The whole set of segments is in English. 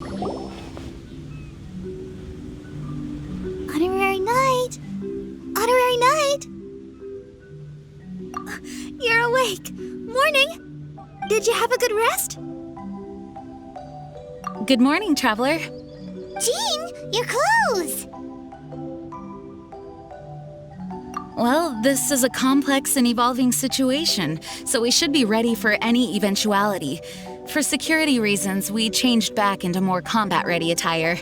Honorary night! Honorary night! You're awake. Morning! Did you have a good rest? Good morning, traveler. Jean, your clothes! Well, this is a complex and evolving situation, so we should be ready for any eventuality. For security reasons, we changed back into more combat-ready attire.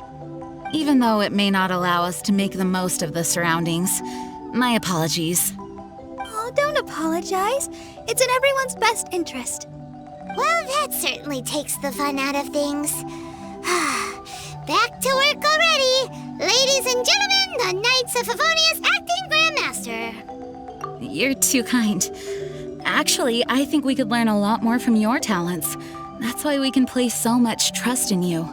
Even though it may not allow us to make the most of the surroundings. My apologies. Oh, don't apologize. It's in everyone's best interest. Well, that certainly takes the fun out of things. Back to work already! Ladies and gentlemen, the Knights of Favonius Acting Grandmaster! You're too kind. Actually, I think we could learn a lot more from your talents. That's why we can place so much trust in you.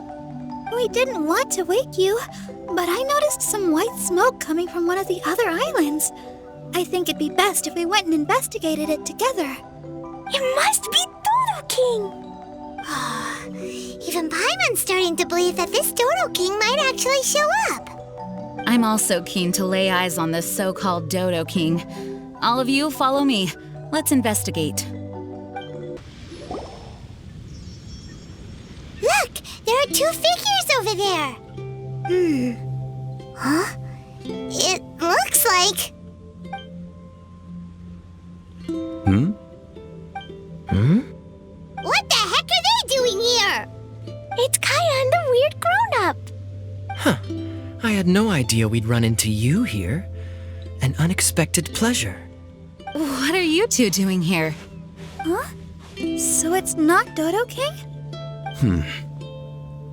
We didn't want to wake you, but I noticed some white smoke coming from one of the other islands. I think it'd be best if we went and investigated it together. It must be Dodo King! Even Paimon's starting to believe that this Dodo King might actually show up. I'm also keen to lay eyes on this so-called Dodo King. All of you, follow me. Let's investigate. Look! There are two figures over there! Huh? It looks like... What the heck are they doing here? It's Kaya and the weird grown-up. Huh. I had no idea we'd run into you here. An unexpected pleasure. What are you two doing here? Huh? So it's not Dodo King?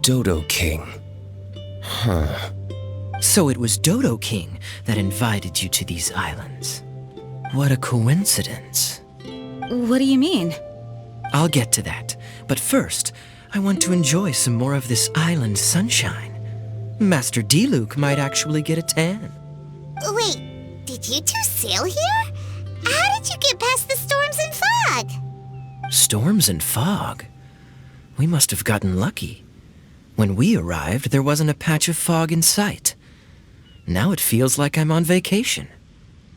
Dodo King. Huh. So it was Dodo King that invited you to these islands. What a coincidence. What do you mean? I'll get to that, but first, I want to enjoy some more of this island sunshine. Master D-Luke might actually get a tan. Wait, did you two sail here? How did you get past the storms and fog? Storms and fog? We must have gotten lucky. When we arrived, there wasn't a patch of fog in sight. Now it feels like I'm on vacation.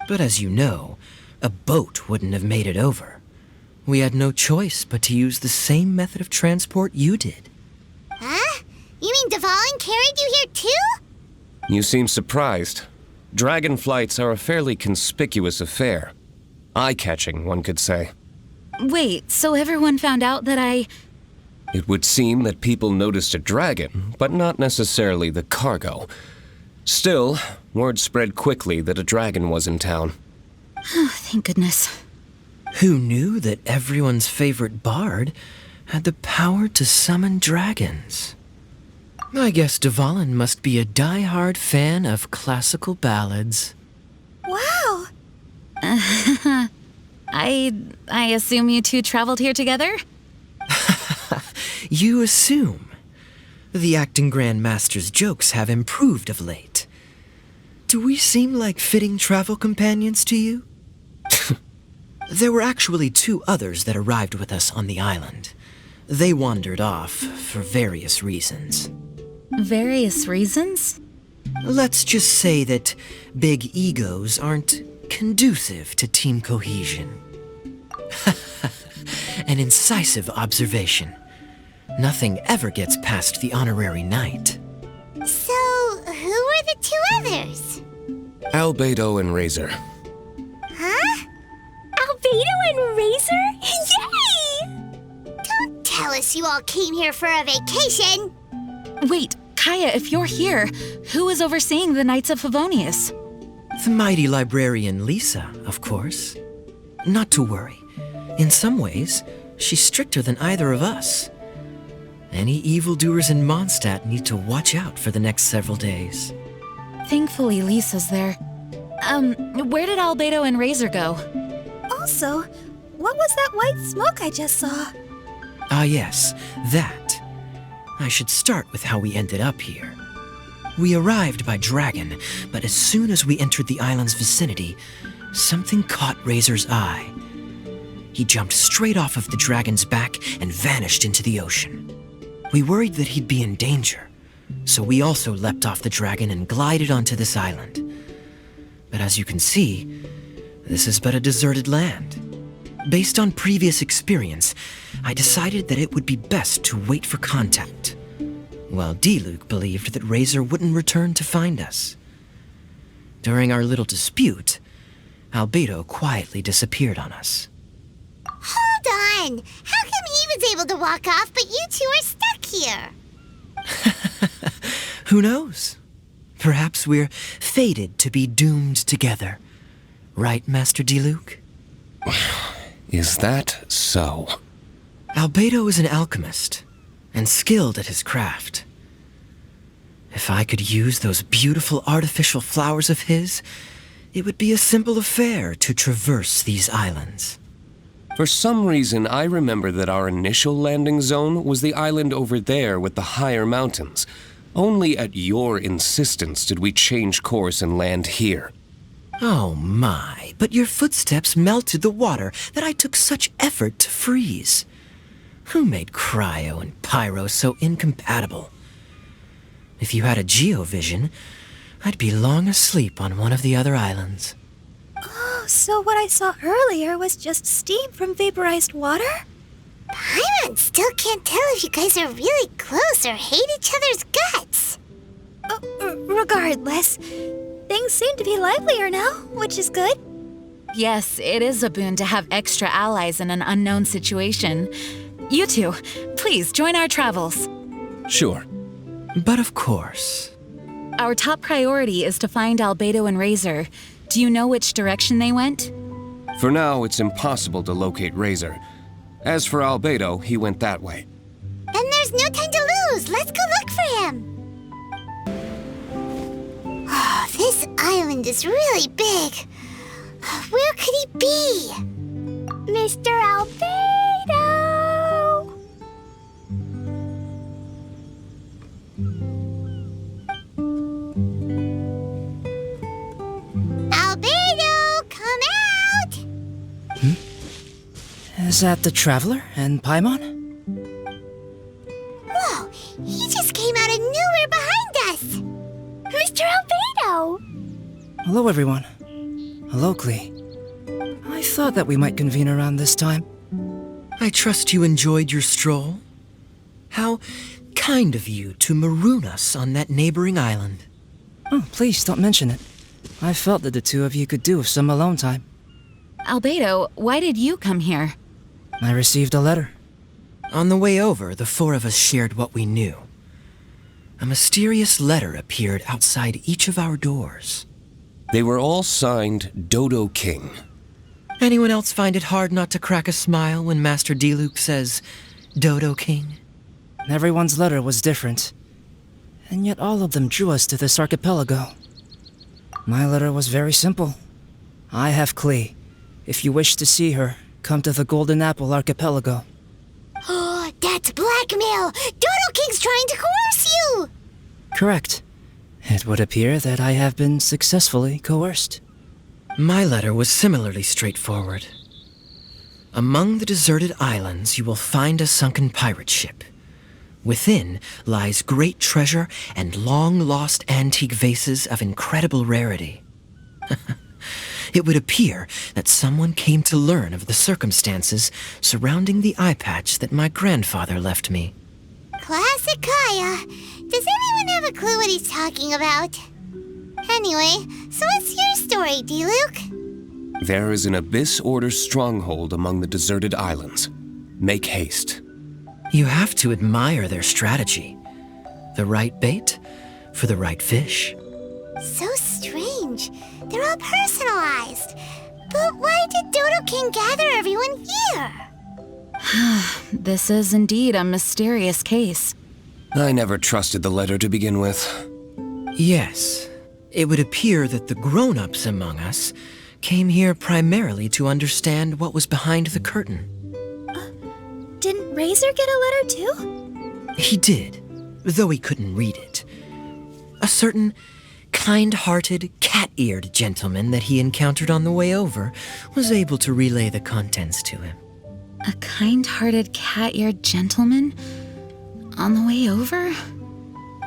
But as you know, a boat wouldn't have made it over. We had no choice but to use the same method of transport you did. Huh? You mean Dvalin carried you here too? You seem surprised. Dragon flights are a fairly conspicuous affair. Eye-catching, one could say. Wait, so everyone found out that It would seem that people noticed a dragon, but not necessarily the cargo. Still, word spread quickly that a dragon was in town. Oh, thank goodness. Who knew that everyone's favorite bard had the power to summon dragons? I guess Dvalin must be a die-hard fan of classical ballads. Wow! I assume you two traveled here together? You assume. The acting Grandmaster's jokes have improved of late. Do we seem like fitting travel companions to you? There were actually two others that arrived with us on the island. They wandered off for various reasons. Various reasons? Let's just say that big egos aren't conducive to team cohesion. An incisive observation. Nothing ever gets past the honorary knight. So, who were the two others? Albedo and Razor. Huh? Albedo and Razor? Yay! Don't tell us you all came here for a vacation. Wait, Kaya, if you're here, who is overseeing the Knights of Favonius? The mighty librarian Lisa, of course. Not to worry. In some ways, she's stricter than either of us. Any evildoers in Mondstadt need to watch out for the next several days. Thankfully, Lisa's there. Where did Albedo and Razor go? Also, what was that white smoke I just saw? Ah yes, that. I should start with how we ended up here. We arrived by dragon, but as soon as we entered the island's vicinity, something caught Razor's eye. He jumped straight off of the dragon's back and vanished into the ocean. We worried that he'd be in danger, so we also leapt off the dragon and glided onto this island. But as you can see, this is but a deserted land. Based on previous experience, I decided that it would be best to wait for contact, while Diluc believed that Razor wouldn't return to find us. During our little dispute, Albedo quietly disappeared on us. Hold on! How come he was able to walk off, but you two are stuck here? Who knows? Perhaps we're fated to be doomed together. Right, Master Diluc? Is that so? Albedo is an alchemist, and skilled at his craft. If I could use those beautiful artificial flowers of his, it would be a simple affair to traverse these islands. For some reason, I remember that our initial landing zone was the island over there with the higher mountains. Only at your insistence did we change course and land here. Oh my, but your footsteps melted the water that I took such effort to freeze. Who made cryo and pyro so incompatible? If you had a geovision, I'd be long asleep on one of the other islands. Oh, so what I saw earlier was just steam from vaporized water? Paimon still can't tell if you guys are really close or hate each other's guts. Regardless, things seem to be livelier now, which is good. Yes, it is a boon to have extra allies in an unknown situation. You two, please join our travels. Sure. But of course. Our top priority is to find Albedo and Razor. Do you know which direction they went? For now, it's impossible to locate Razor. As for Albedo, he went that way. Then there's no time to lose. Let's go look for him. Oh, this island is really big. Where could he be? Mr. Albedo! Albedo, come out! Is that the Traveler and Paimon? Whoa, he just came out of nowhere behind us! Mr. Albedo! Hello, everyone. Hello, Klee. I thought that we might convene around this time. I trust you enjoyed your stroll. How kind of you to maroon us on that neighboring island. Oh, please don't mention it. I felt that the two of you could do with some alone time. Albedo, why did you come here? I received a letter. On the way over, the four of us shared what we knew. A mysterious letter appeared outside each of our doors. They were all signed Dodo King. Anyone else find it hard not to crack a smile when Master Diluc says, Dodo King? Everyone's letter was different, and yet all of them drew us to this archipelago. My letter was very simple. I have Klee. If you wish to see her, come to the Golden Apple Archipelago. Oh, that's blackmail! Dodo King's trying to coerce you! Correct. It would appear that I have been successfully coerced. My letter was similarly straightforward. Among the deserted islands, you will find a sunken pirate ship. Within lies great treasure and long-lost antique vases of incredible rarity. It would appear that someone came to learn of the circumstances surrounding the eye patch that my grandfather left me. Classic Kaya. Does anyone have a clue what he's talking about? Anyway, so what's your story, Diluc? There is an Abyss Order stronghold among the deserted islands. Make haste. You have to admire their strategy. The right bait for the right fish. So strange. They're all personalized. But why did Dodo King gather everyone here? This is indeed a mysterious case. I never trusted the letter to begin with. Yes, it would appear that the grown-ups among us came here primarily to understand what was behind the curtain. Didn't Razor get a letter too? He did, though he couldn't read it. A certain kind-hearted, cat-eared gentleman that he encountered on the way over was able to relay the contents to him. A kind-hearted, cat-eared gentleman? On the way over?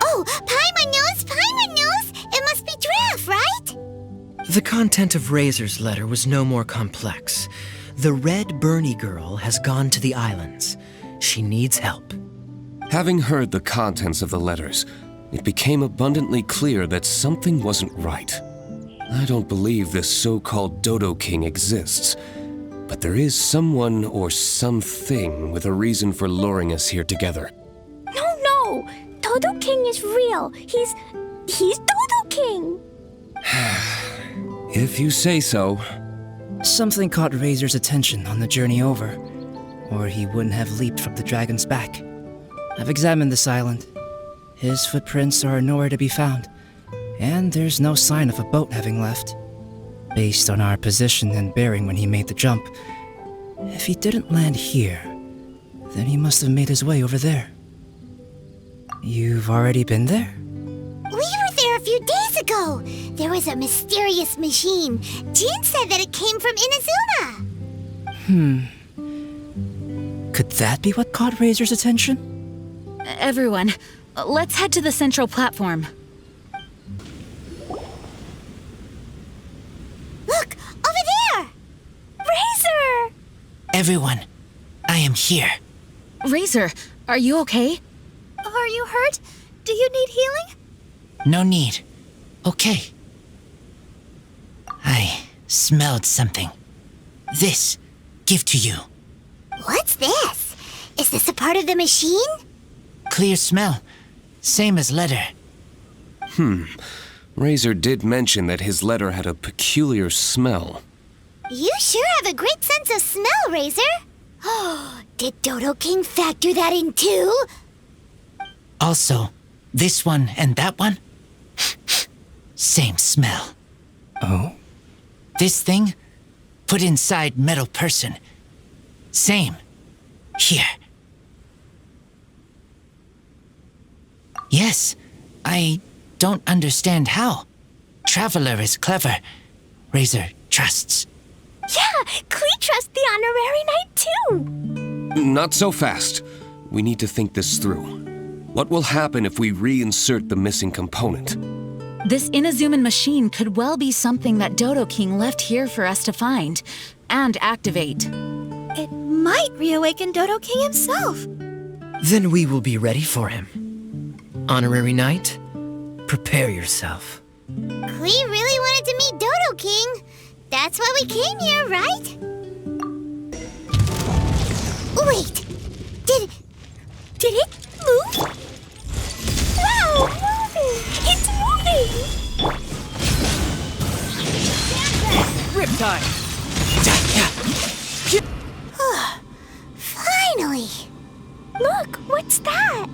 Oh, Paimon knows! Paimon knows! It must be Giraffe, right? The content of Razor's letter was no more complex. The Red Bernie girl has gone to the islands. She needs help. Having heard the contents of the letters, it became abundantly clear that something wasn't right. I don't believe this so-called Dodo King exists, but there is someone or something with a reason for luring us here together. No! Dodo King is real. He's Dodo King. If you say so. Something caught Razor's attention on the journey over, or he wouldn't have leaped from the dragon's back. I've examined this island. His footprints are nowhere to be found, and there's no sign of a boat having left. Based on our position and bearing when he made the jump, if he didn't land here, then he must have made his way over there. You've already been there? We were there a few days ago. There was a mysterious machine. Jean said that it came from Inazuma. Could that be what caught Razor's attention? Everyone, let's head to the central platform. Look, over there! Razor! Everyone, I am here. Razor, are you okay? Are you hurt? Do you need healing? No need. Okay. I smelled something. This, give to you. What's this? Is this a part of the machine? Clear smell. Same as letter. Razor did mention that his letter had a peculiar smell. You sure have a great sense of smell, Razor. Oh, did Dodo King factor that in too? Also, this one and that one, same smell. Oh? This thing, put inside metal person. Same. Here. Yes, I don't understand how. Traveler is clever. Razor trusts. Yeah, Klee trusts the honorary knight too. Not so fast. We need to think this through. What will happen if we reinsert the missing component? This Inazuman machine could well be something that Dodo King left here for us to find and activate. It might reawaken Dodo King himself. Then we will be ready for him. Honorary Knight, prepare yourself. Klee really wanted to meet Dodo King. That's why we came here, right? Wait, did it move? Wow, moving! It's moving! Riptide! Finally! Look, what's that?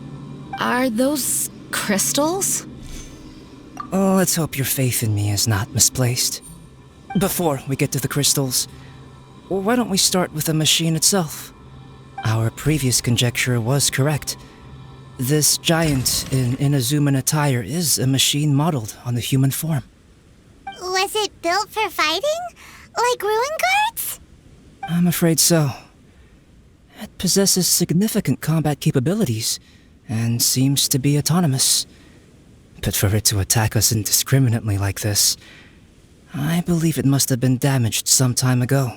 Are those crystals? Oh, let's hope your faith in me is not misplaced. Before we get to the crystals, why don't we start with the machine itself? Our previous conjecture was correct. This giant in Inazuman attire is a machine modeled on the human form. Was it built for fighting? Like ruin guards? I'm afraid so. It possesses significant combat capabilities and seems to be autonomous. But for it to attack us indiscriminately like this, I believe it must have been damaged some time ago.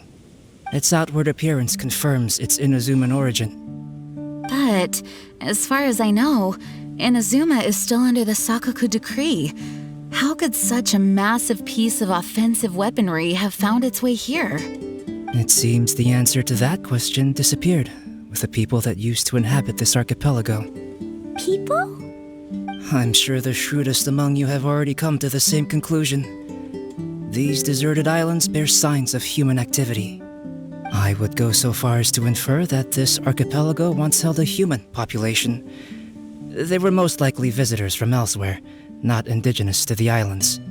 Its outward appearance confirms its Inazuman origin. But, as far as I know, Inazuma is still under the Sakoku decree. How could such a massive piece of offensive weaponry have found its way here? It seems the answer to that question disappeared with the people that used to inhabit this archipelago. People? I'm sure the shrewdest among you have already come to the same conclusion. These deserted islands bear signs of human activity. I would go so far as to infer that this archipelago once held a human population. They were most likely visitors from elsewhere, not indigenous to the islands.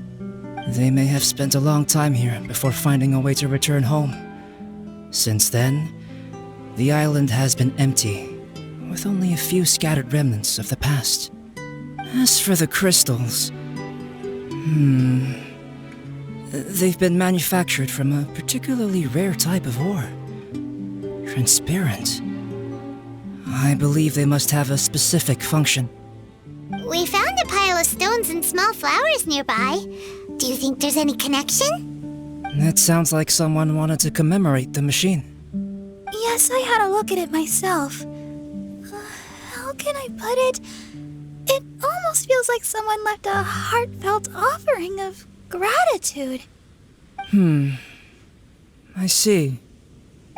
They may have spent a long time here before finding a way to return home. Since then, the island has been empty, with only a few scattered remnants of the past. As for the crystals, they've been manufactured from a particularly rare type of ore. Transparent. I believe they must have a specific function. We found a pile of stones and small flowers nearby. Do you think there's any connection? It sounds like someone wanted to commemorate the machine. Yes, I had a look at it myself. How can I put it? It almost feels like someone left a heartfelt offering of gratitude. I see.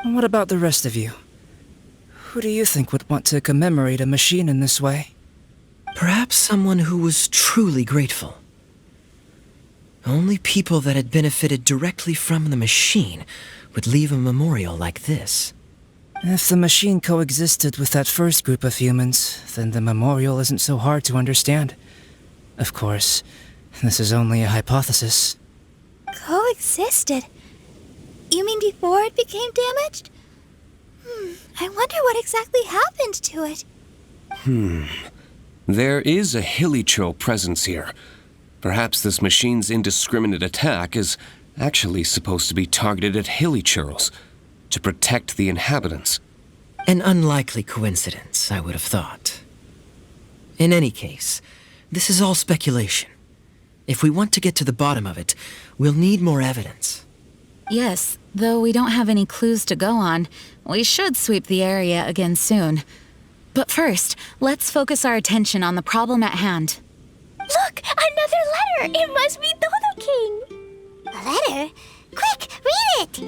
What about the rest of you? Who do you think would want to commemorate a machine in this way? Perhaps someone who was truly grateful. Only people that had benefited directly from the machine would leave a memorial like this. If the machine coexisted with that first group of humans, then the memorial isn't so hard to understand. Of course, this is only a hypothesis. Coexisted? You mean before it became damaged? I wonder what exactly happened to it. There is a hilichurl presence here. Perhaps this machine's indiscriminate attack is actually supposed to be targeted at hilichurls, to protect the inhabitants. An unlikely coincidence, I would have thought. In any case, this is all speculation. If we want to get to the bottom of it, we'll need more evidence. Yes, though we don't have any clues to go on, we should sweep the area again soon. But first, let's focus our attention on the problem at hand. Look! Another letter! It must be Dodo King! A letter? Quick, read it!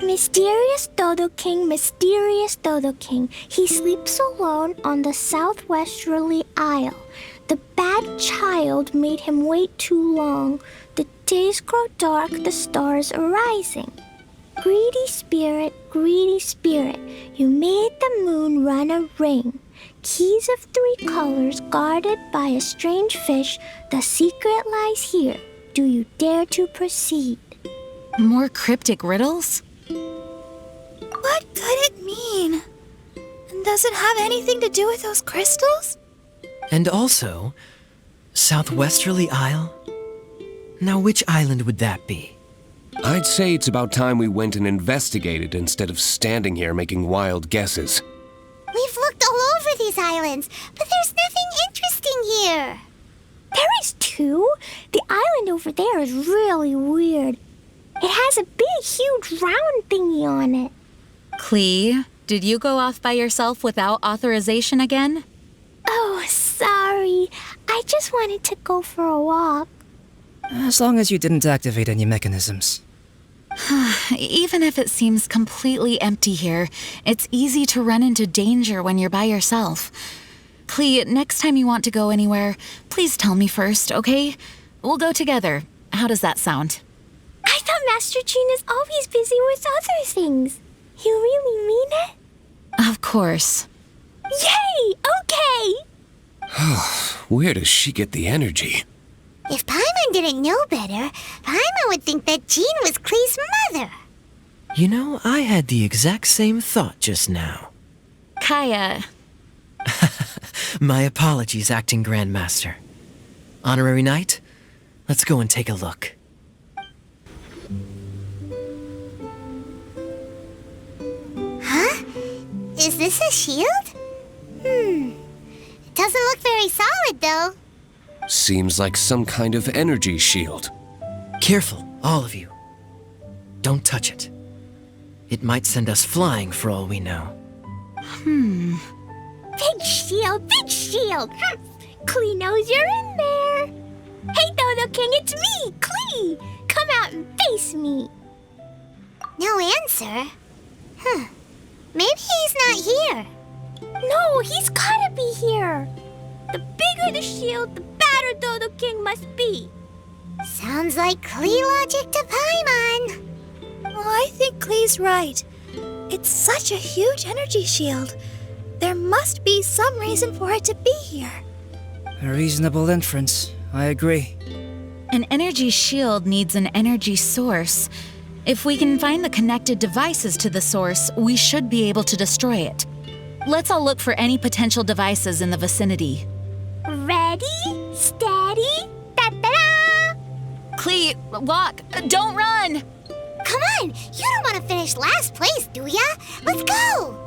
Mysterious Dodo King, mysterious Dodo King. He sleeps alone on the southwesterly isle. The bad child made him wait too long. The days grow dark, the stars are rising. Greedy spirit, you made the moon run a ring. Keys of 3 colors guarded by a strange fish. The secret lies here. Do you dare to proceed? More cryptic riddles? What could it mean? And does it have anything to do with those crystals? And also, Southwesterly Isle? Now, which island would that be? I'd say it's about time we went and investigated instead of standing here making wild guesses. We've looked all over these islands, but there's nothing interesting here. There is too. The island over there is really weird. It has a big, huge round thingy on it. Klee, did you go off by yourself without authorization again? Oh, sorry. I just wanted to go for a walk. As long as you didn't activate any mechanisms. Even if it seems completely empty here, it's easy to run into danger when you're by yourself. Klee, next time you want to go anywhere, please tell me first, okay? We'll go together. How does that sound? I thought Master Jean is always busy with other things. You really mean it? Of course. Yay! Okay! Where does she get the energy? If Paimon didn't know better, Paimon would think that Jean was Klee's mother. You know, I had the exact same thought just now. Kaya. My apologies, Acting Grandmaster. Honorary Knight, let's go and take a look. Huh? Is this a shield? It doesn't look very solid, though. Seems like some kind of energy shield. Careful, all of you. Don't touch it. It might send us flying for all we know. Big shield, big shield! Klee knows you're in there. Hey, Dodo King, it's me, Klee! Come out and face me. No answer. Maybe he's not here. No, he's gotta be here. The bigger the shield, the badder Dodo King must be. Sounds like Klee logic to Paimon. Well, I think Klee's right. It's such a huge energy shield. There must be some reason for it to be here. A reasonable inference. I agree. An energy shield needs an energy source. If we can find the connected devices to the source, we should be able to destroy it. Let's all look for any potential devices in the vicinity. Ready, steady, da-da-da! Klee, walk! Don't run! Come on, you don't want to finish last place, do ya? Let's go!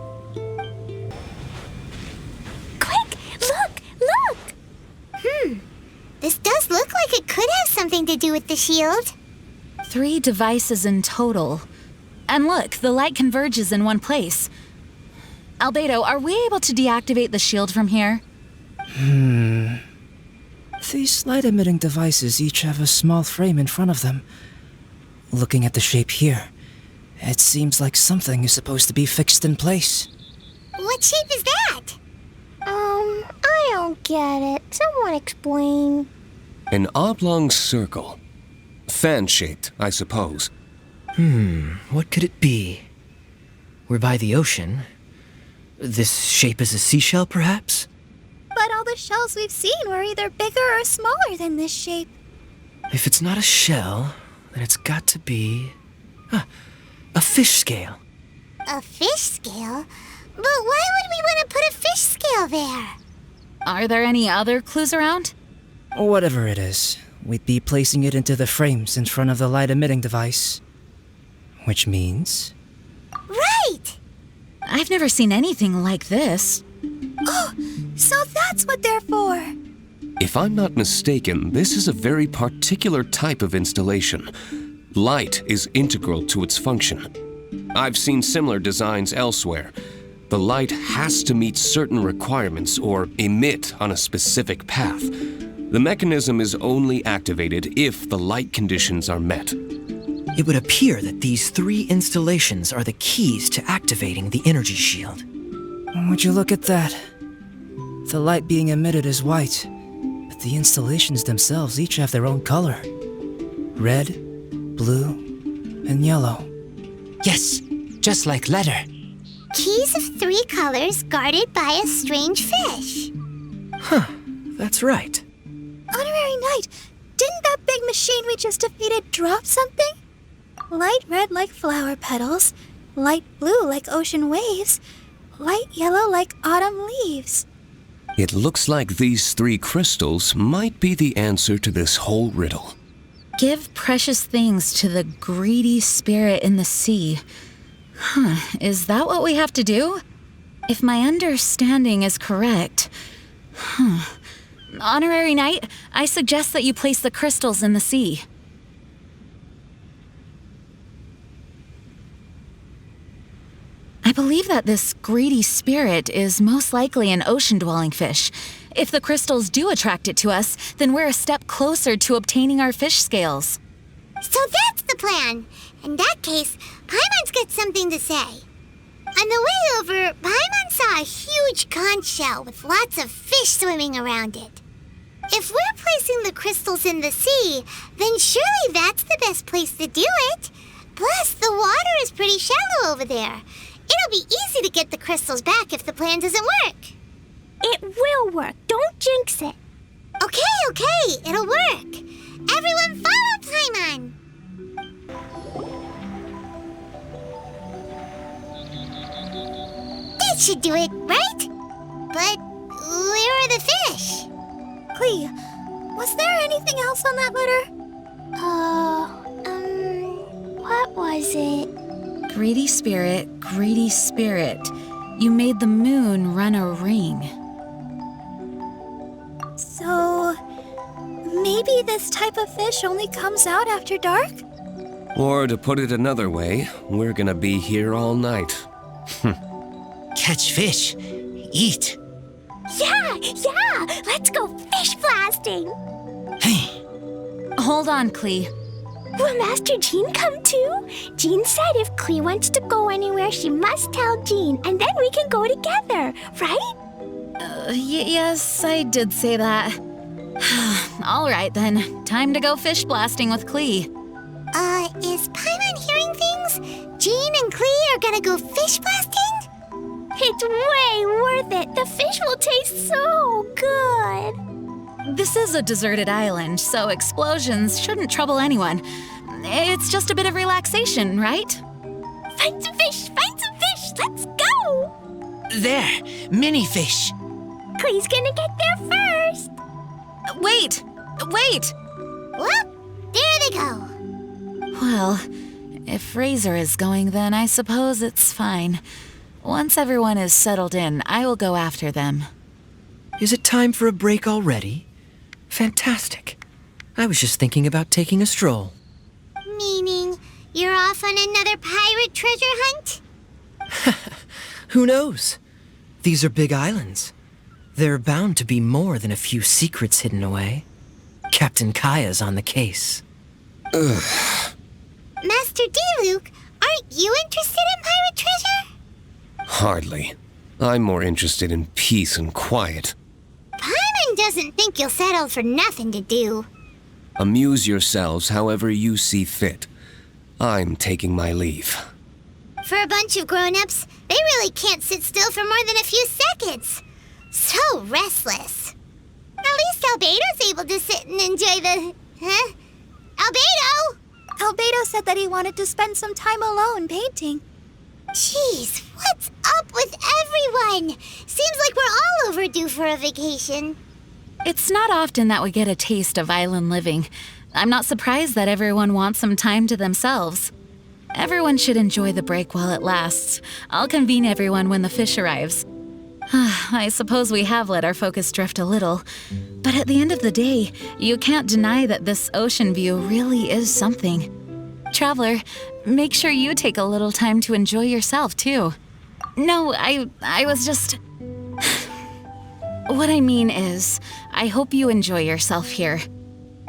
This does look like it could have something to do with the shield. 3 devices in total. And look, the light converges in one place. Albedo, are we able to deactivate the shield from here? These light-emitting devices each have a small frame in front of them. Looking at the shape here, it seems like something is supposed to be fixed in place. What shape is that? I don't get it. Someone explain. An oblong circle. Fan-shaped, I suppose. What could it be? We're by the ocean. This shape is a seashell, perhaps? But all the shells we've seen were either bigger or smaller than this shape. If it's not a shell, then it's got to be... a fish scale. A fish scale? But why would we want to put a fish scale there? Are there any other clues around? Whatever it is, we'd be placing it into the frames in front of the light-emitting device. Which means... Right! I've never seen anything like this. Oh, so that's what they're for. If I'm not mistaken, this is a very particular type of installation. Light is integral to its function. I've seen similar designs elsewhere. The light has to meet certain requirements or emit on a specific path. The mechanism is only activated if the light conditions are met. It would appear that these 3 installations are the keys to activating the energy shield. Would you look at that? The light being emitted is white, but the installations themselves each have their own color. Red, blue, and yellow. Yes, just like letter. Keys of 3 colors guarded by a strange fish. That's right. Honorary Knight, didn't that big machine we just defeated drop something? Light red like flower petals, light blue like ocean waves, light yellow like autumn leaves. It looks like these 3 crystals might be the answer to this whole riddle. Give precious things to the greedy spirit in the sea. Is that what we have to do? If my understanding is correct... Honorary Knight, I suggest that you place the crystals in the sea. I believe that this greedy spirit is most likely an ocean-dwelling fish. If the crystals do attract it to us, then we're a step closer to obtaining our fish scales. So that's the plan. In that case, Paimon's got something to say. On the way over, Paimon saw a huge conch shell with lots of fish swimming around it. If we're placing the crystals in the sea, then surely that's the best place to do it. Plus, the water is pretty shallow over there. It'll be easy to get the crystals back if the plan doesn't work. It will work. Don't jinx it. Okay, it'll work. Everyone follow Paimon. That should do it, right? But where are the fish? Klee, was there anything else on that letter? What was it? Greedy spirit, you made the moon run a ring. So, maybe this type of fish only comes out after dark? Or to put it another way, we're gonna be here all night. Catch fish. Eat. Yeah! Let's go fish blasting! Hey, Hold on, Klee. Will Master Jean come too? Jean said if Klee wants to go anywhere, she must tell Jean, and then we can go together, right? Yes, I did say that. All right then, time to go fish blasting with Klee. Is Paimon hearing things? Jean and Klee are gonna go fish blasting? It's way worth it. The fish will taste so good. This is a deserted island, so explosions shouldn't trouble anyone. It's just a bit of relaxation, right? Find some fish! Let's go! there. Mini fish. Klee's gonna get there first. Wait! Well, there they go. Well, if Razor is going, then I suppose it's fine. Once everyone is settled in, I will go after them. Is it time for a break already? Fantastic. I was just thinking about taking a stroll. Meaning, you're off on another pirate treasure hunt? Who knows? These are big islands. There are bound to be more than a few secrets hidden away. Captain Kaya's on the case. Ugh. Master Diluc, aren't you interested in pirate treasure? Hardly. I'm more interested in peace and quiet. Paimon doesn't think you'll settle for nothing to do. Amuse yourselves however you see fit. I'm taking my leave. For a bunch of grown-ups, they really can't sit still for more than a few seconds. So restless. At least Albedo's able to sit and enjoy the... Huh? Albedo! Albedo said that he wanted to spend some time alone painting. Jeez, what's up with everyone? Seems like we're all overdue for a vacation. It's not often that we get a taste of island living. I'm not surprised that everyone wants some time to themselves. Everyone should enjoy the break while it lasts. I'll convene everyone when the fish arrives. I suppose we have let our focus drift a little. But at the end of the day, you can't deny that this ocean view really is something. Traveler, make sure you take a little time to enjoy yourself, too. No, I was just... What I mean is, I hope you enjoy yourself here.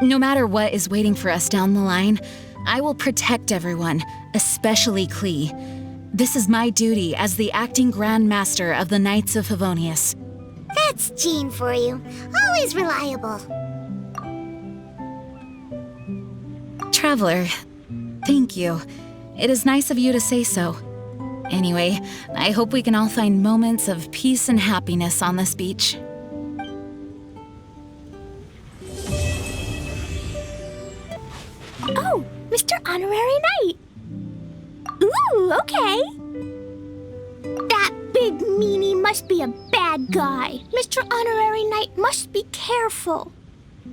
No matter what is waiting for us down the line, I will protect everyone, especially Klee. This is my duty as the acting Grand Master of the Knights of Favonius. That's Jean for you. Always reliable. Traveler, thank you. It is nice of you to say so. Anyway, I hope we can all find moments of peace and happiness on this beach. Oh, Mr. Honorary Knight. Ooh, okay. That big meanie must be a bad guy. Mr. Honorary Knight must be careful.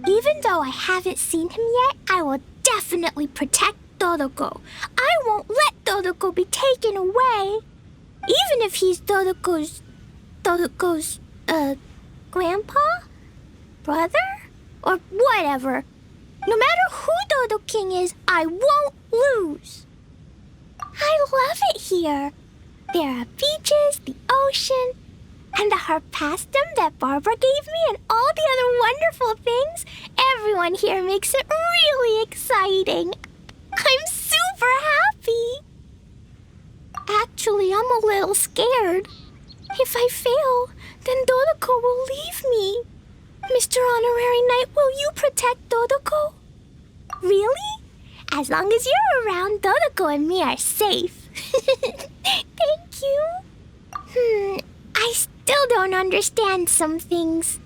Even though I haven't seen him yet, I will definitely protect Dodoco. I won't let Dodoco be taken away. Even if he's Dodoco's, grandpa? Brother? Or whatever. No matter who Dodo King is, I won't lose. I love it here. There are beaches, the ocean, and the harpastum that Barbara gave me, and all the other wonderful things. Everyone here makes it really exciting. I'm super happy. Actually, I'm a little scared. If I fail, then Dodoco will leave me. Mr. Honorary Knight, will you protect Dodoco? Really? As long as you're around, Dodoco and me are safe. Thank you. I still don't understand some things.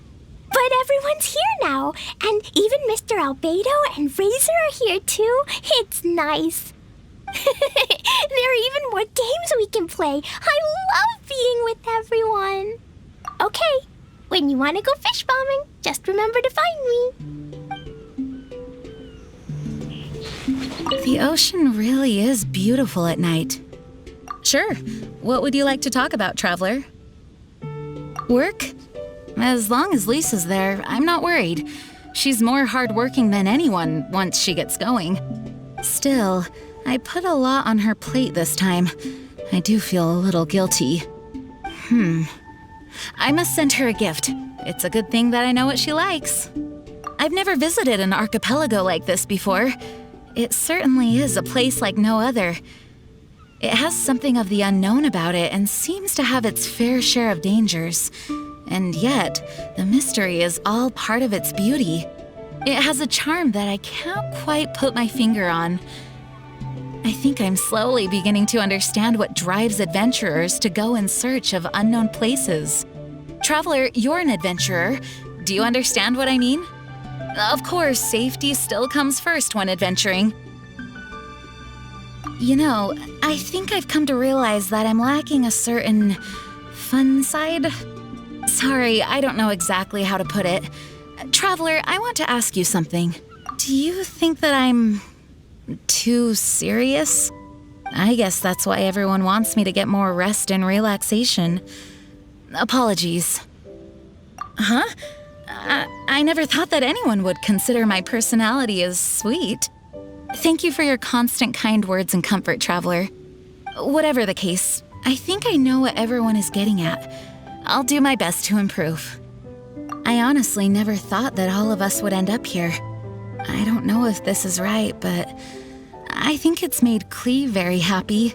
But everyone's here now, and even Mr. Albedo and Razor are here too. It's nice. There are even more games we can play. I love being with everyone. Okay, when you want to go fish bombing, just remember to find me. The ocean really is beautiful at night. Sure. What would you like to talk about, Traveler? Work? As long as Lisa's there, I'm not worried. She's more hardworking than anyone once she gets going. Still, I put a lot on her plate this time. I do feel a little guilty. I must send her a gift. It's a good thing that I know what she likes. I've never visited an archipelago like this before. It certainly is a place like no other. It has something of the unknown about it and seems to have its fair share of dangers. And yet, the mystery is all part of its beauty. It has a charm that I can't quite put my finger on. I think I'm slowly beginning to understand what drives adventurers to go in search of unknown places. Traveler, you're an adventurer. Do you understand what I mean? Of course, safety still comes first when adventuring. You know, I think I've come to realize that I'm lacking a certain fun side. Sorry, I don't know exactly how to put it. Traveler, I want to ask you something. Do you think that I'm too serious? I guess that's why everyone wants me to get more rest and relaxation. Apologies. Huh? I never thought that anyone would consider my personality as sweet. Thank you for your constant kind words and comfort, Traveler. Whatever the case, I think I know what everyone is getting at. I'll do my best to improve. I honestly never thought that all of us would end up here. I don't know if this is right, but I think it's made Klee very happy.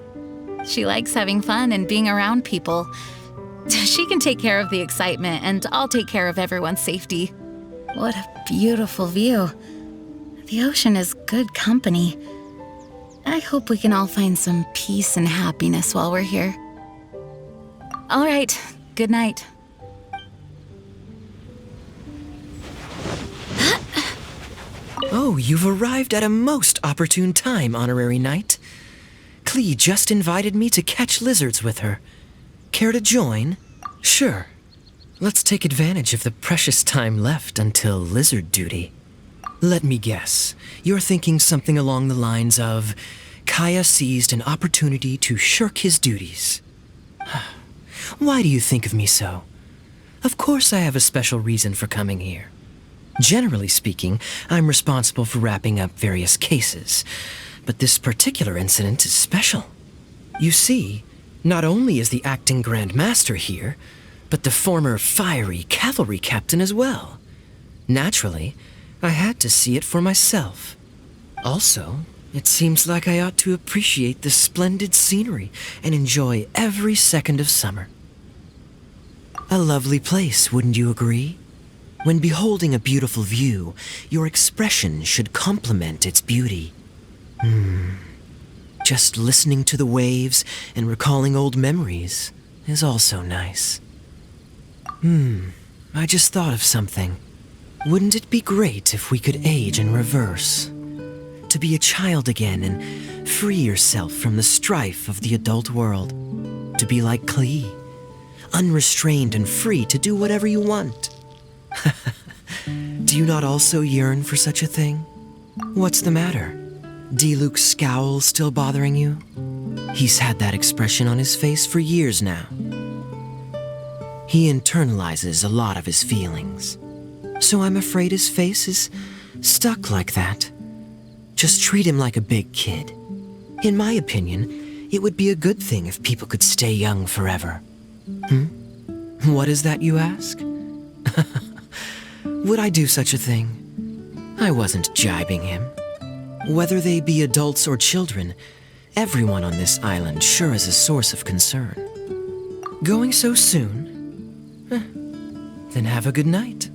She likes having fun and being around people. She can take care of the excitement, and I'll take care of everyone's safety. What a beautiful view. The ocean is good company. I hope we can all find some peace and happiness while we're here. All right, good night. Oh, you've arrived at a most opportune time, Honorary Knight. Klee just invited me to catch lizards with her. Care to join? Sure. Let's take advantage of the precious time left until lizard duty. Let me guess. You're thinking something along the lines of, Kaya seized an opportunity to shirk his duties. Why do you think of me so? Of course I have a special reason for coming here. Generally speaking, I'm responsible for wrapping up various cases, but this particular incident is special. You see, not only is the acting Grand Master here, but the former fiery cavalry captain as well. Naturally, I had to see it for myself. Also, it seems like I ought to appreciate the splendid scenery and enjoy every second of summer. A lovely place, wouldn't you agree? When beholding a beautiful view, your expression should complement its beauty. Just listening to the waves and recalling old memories is also nice. I just thought of something. Wouldn't it be great if we could age in reverse? To be a child again and free yourself from the strife of the adult world. To be like Klee, unrestrained and free to do whatever you want. Do you not also yearn for such a thing? What's the matter? D-Luke's scowl still bothering you? He's had that expression on his face for years now. He internalizes a lot of his feelings. So I'm afraid his face is stuck like that. Just treat him like a big kid. In my opinion, it would be a good thing if people could stay young forever. What is that, you ask? Would I do such a thing? I wasn't jibing him. Whether they be adults or children, everyone on this island sure is a source of concern. Going so soon? Then have a good night.